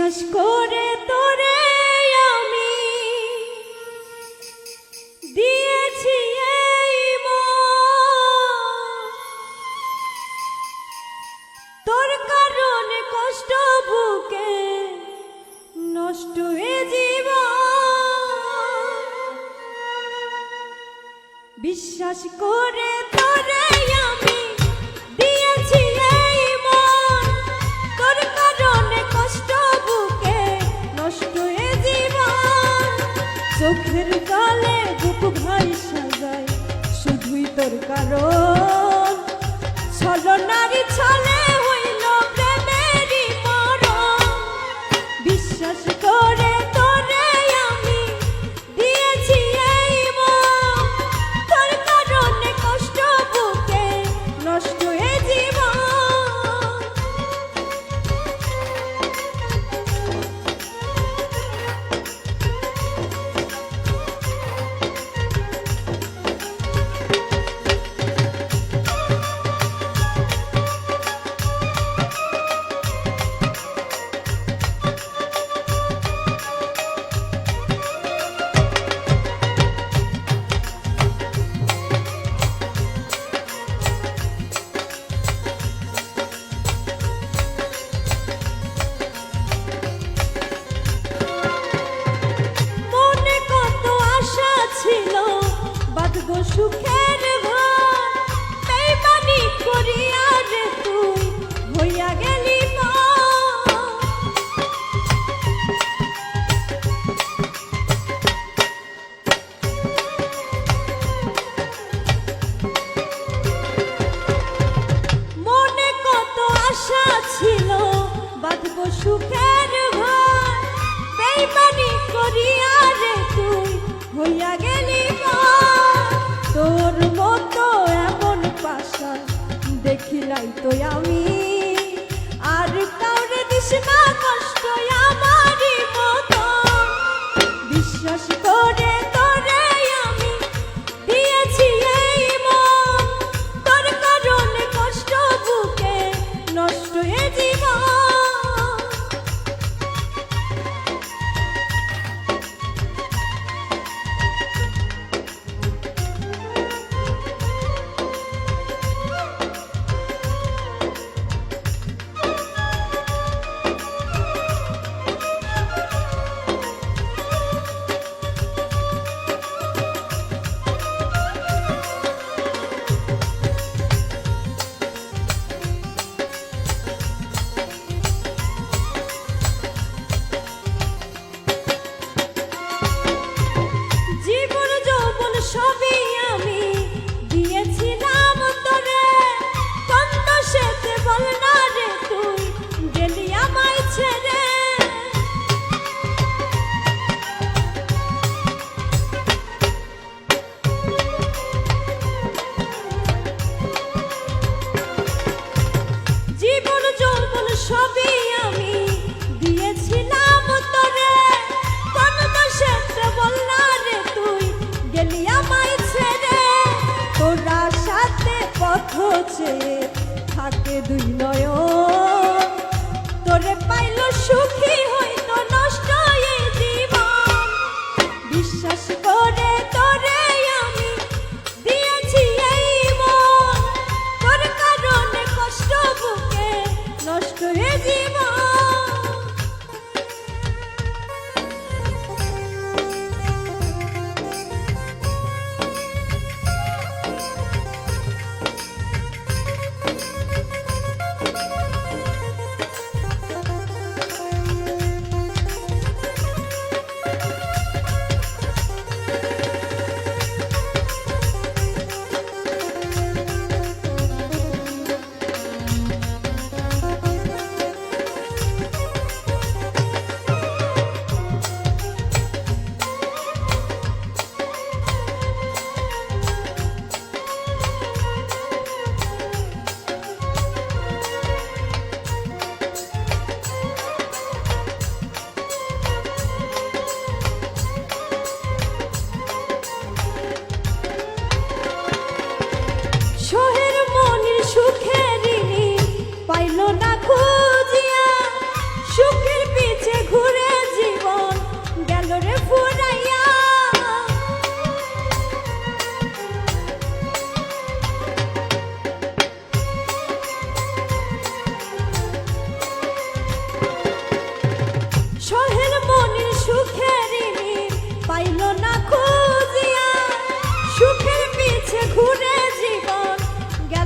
বিশ্বাস করে তোরে আমি দিয়েছি এই মন, তোর কারণে কষ্ট বুকে নষ্ট হয়ে জীবন। বিশ্বাস করে তোরে আমি দিয়েছি এই মন, তোর কারণে কষ্ট বুকে নষ্ট হয়ে জীবন। চোখের জলে বুক ভাই সাজায় শুধুই তোর কারণ, ছলনারী ছলে হইল প্রেমেরই মরণ। বিশ্বাস করে তোরে আমি দিয়েছি এই মন, তোর কারণে কষ্ট বুকে নষ্ট হয়ে জীবন। সুখের ঘর বেইমানি করিয়া রে তুই হইয়া গেলি মনে কত আশা ছিল বাঁধব সুখের ঘর বেইমানি করিয়া রে তুই হইয়া গেলি তোর মতো এমন পাশা দেখিলাই তো আমি আর কাউরে দিস না কষ্ট আমারই মতো। বিশ্বাস করে তোরে আমি দিয়েছি এই মন, তোর কারণে কষ্ট বুকে নষ্ট হয়ে জীবন।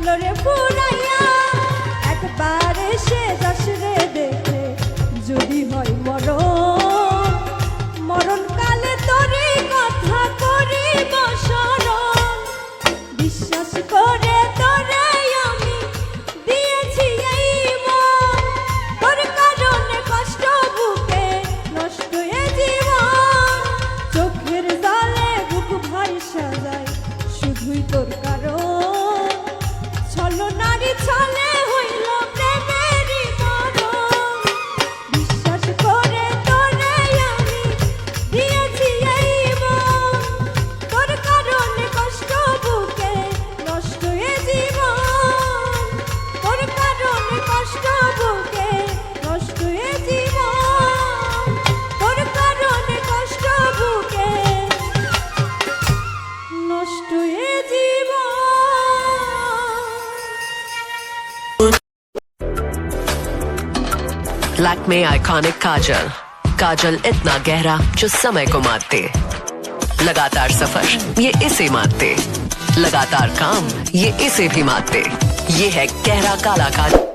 চলো রে ফুরাইয়া একবার এসে যাস রে দেখে যদি হয় মরণ মরণ কালে তোরে কথা করিব স্মরণ বিশ্বাস করে তোরে আমি দিয়েছি এই মন তোর কারণে কষ্ট বুকে নষ্ট এ জীবন চোখের জলে বুক ভাই সাজায় শুধুই তোর কারণ ছলো নারী ছলে হইল প্রেমেরই মরণ বিশ্বাস করে তোরে আমি দিয়েছি এই মন তোর কারণে কষ্ট বুকে নষ্ট এ জীবন তোর কারণে কষ্ট বুকে নষ্ট এ জীবন তোর কারণে কষ্ট বুকে নষ্ট এ জীবন लैक्मे आइकॉनिक काजल काजल इतना गहरा जो समय को मारते लगातार सफर ये इसे मारते लगातार काम ये इसे भी मारते ये है गहरा काला काजल।